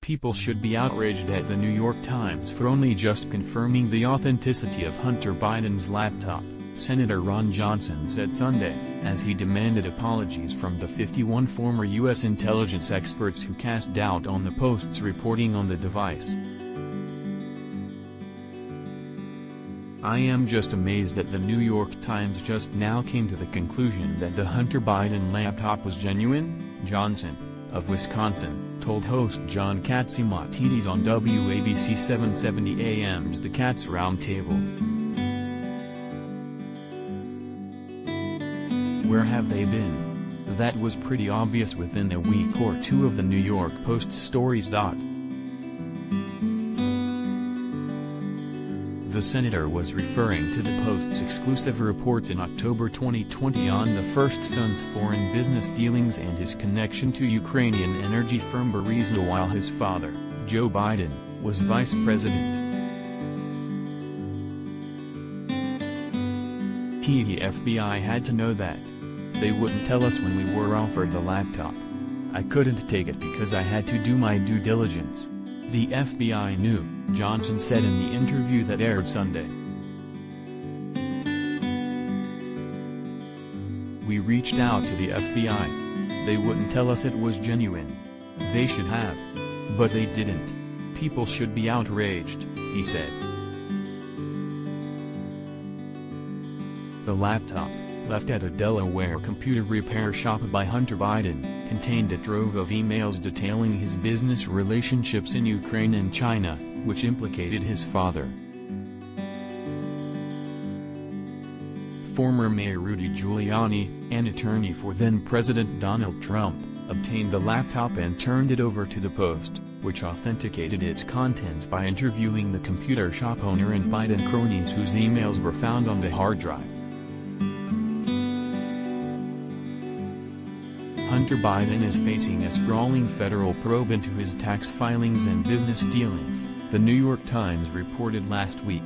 People should be outraged at the New York Times for only just confirming the authenticity of Hunter Biden's laptop, Senator Ron Johnson said Sunday, as he demanded apologies from the 51 former U.S. intelligence experts who cast doubt on the Post's reporting on the device. "I am just amazed that the New York Times just now came to the conclusion that the Hunter Biden laptop was genuine," Johnson, of Wisconsin, told host John Catsimatidis on WABC 770 AM's The Cats Roundtable. "Where have they been? That was pretty obvious within a week or two of the New York Post's stories. The senator was referring to the Post's exclusive reports in October 2020 on the first son's foreign business dealings and his connection to Ukrainian energy firm Burisma while his father, Joe Biden, was vice president. The FBI had to know that. They wouldn't tell us when we were offered the laptop. I couldn't take it because I had to do my due diligence. The FBI knew," Johnson said in the interview that aired Sunday. "We reached out to the FBI. They wouldn't tell us it was genuine. They should have. But they didn't. People should be outraged," he said. The laptop, left at a Delaware computer repair shop by Hunter Biden, contained a trove of emails detailing his business relationships in Ukraine and China, which implicated his father. Former Mayor Rudy Giuliani, an attorney for then-President Donald Trump, obtained the laptop and turned it over to the Post, which authenticated its contents by interviewing the computer shop owner and Biden cronies whose emails were found on the hard drive. Hunter Biden is facing a sprawling federal probe into his tax filings and business dealings, the New York Times reported last week.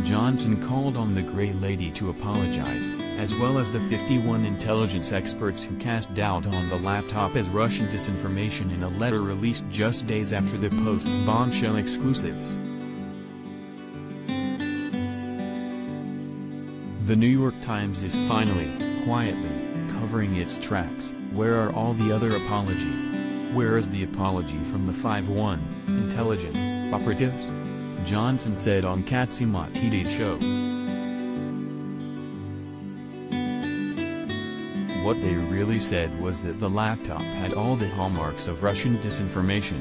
Johnson called on the Gray Lady to apologize, as well as the 51 intelligence experts who cast doubt on the laptop as Russian disinformation in a letter released just days after the Post's bombshell exclusives. The New York Times is finally, quietly, covering its tracks. Where are all the other apologies? Where is the apology from the 51 intelligence operatives? Johnson said on Catsimatidis' show. What they really said was that the laptop had all the hallmarks of Russian disinformation.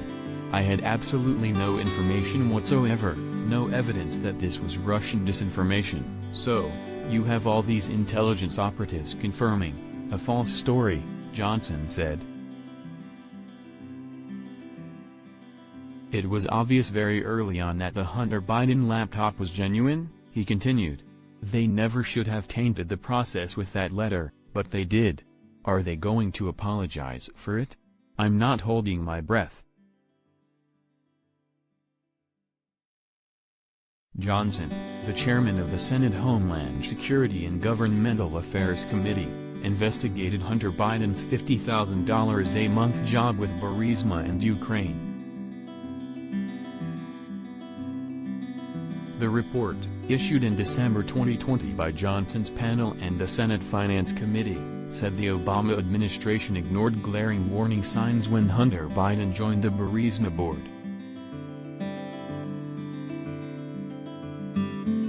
I had absolutely no information whatsoever, no evidence that this was Russian disinformation, so, you have all these intelligence operatives confirming a false story, Johnson said. It was obvious very early on that the Hunter Biden laptop was genuine, he continued. They never should have tainted the process with that letter, but they did. Are they going to apologize for it? I'm not holding my breath. Johnson, the chairman of the Senate Homeland Security and Governmental Affairs Committee, investigated Hunter Biden's $50,000 a month job with Burisma and Ukraine. The report, issued in December 2020 by Johnson's panel and the Senate Finance Committee, said the Obama administration ignored glaring warning signs when Hunter Biden joined the Burisma board.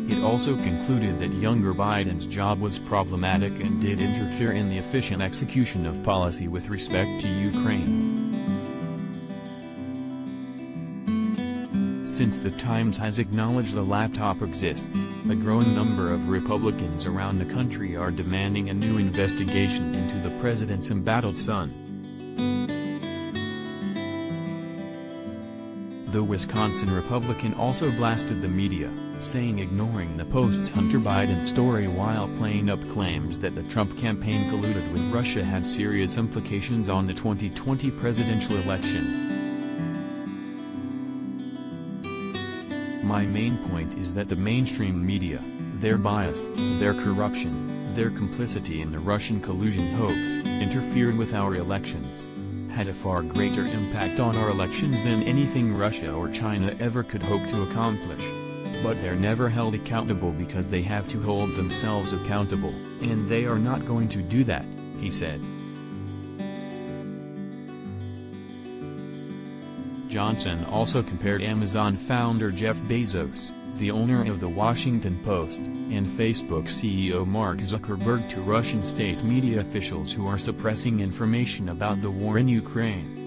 It also concluded that younger Biden's job was problematic and did interfere in the efficient execution of policy with respect to Ukraine. Since the Times has acknowledged the laptop exists, a growing number of Republicans around the country are demanding a new investigation into the president's embattled son. The Wisconsin Republican also blasted the media, saying ignoring the Post's Hunter Biden story while playing up claims that the Trump campaign colluded with Russia had serious implications on the 2020 presidential election. My main point is that the mainstream media, their bias, their corruption, Their complicity in the Russian collusion hoax, interfered with our elections, had a far greater impact on our elections than anything Russia or China ever could hope to accomplish. But they're never held accountable because they have to hold themselves accountable, and they are not going to do that, he said. Johnson also compared Amazon founder Jeff Bezos, the owner of The Washington Post, and Facebook CEO Mark Zuckerberg to Russian state media officials who are suppressing information about the war in Ukraine.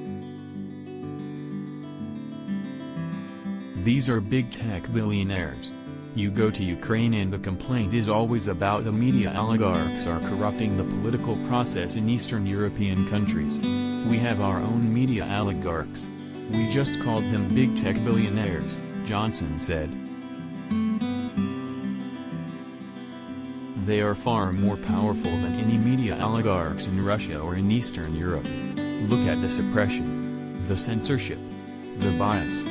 These are big tech billionaires. You go to Ukraine and the complaint is always about the media oligarchs are corrupting the political process in Eastern European countries. We have our own media oligarchs. We just called them big tech billionaires, Johnson said. They are far more powerful than any media oligarchs in Russia or in Eastern Europe. Look at the suppression, the censorship, the bias.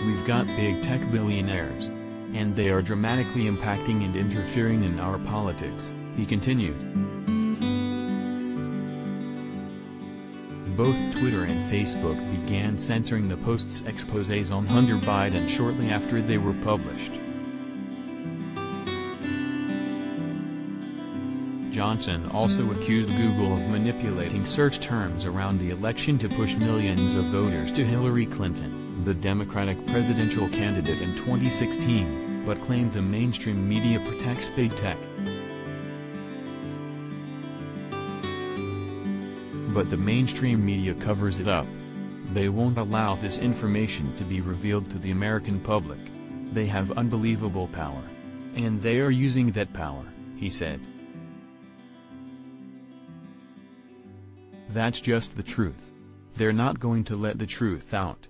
We've got big tech billionaires. And they are dramatically impacting and interfering in our politics, he continued. Both Twitter and Facebook began censoring the Post's exposés on Hunter Biden shortly after they were published. Johnson also accused Google of manipulating search terms around the election to push millions of voters to Hillary Clinton, the Democratic presidential candidate in 2016, but claimed the mainstream media protects big tech. But the mainstream media covers it up. They won't allow this information to be revealed to the American public. They have unbelievable power. And they are using that power, he said. That's just the truth. They're not going to let the truth out.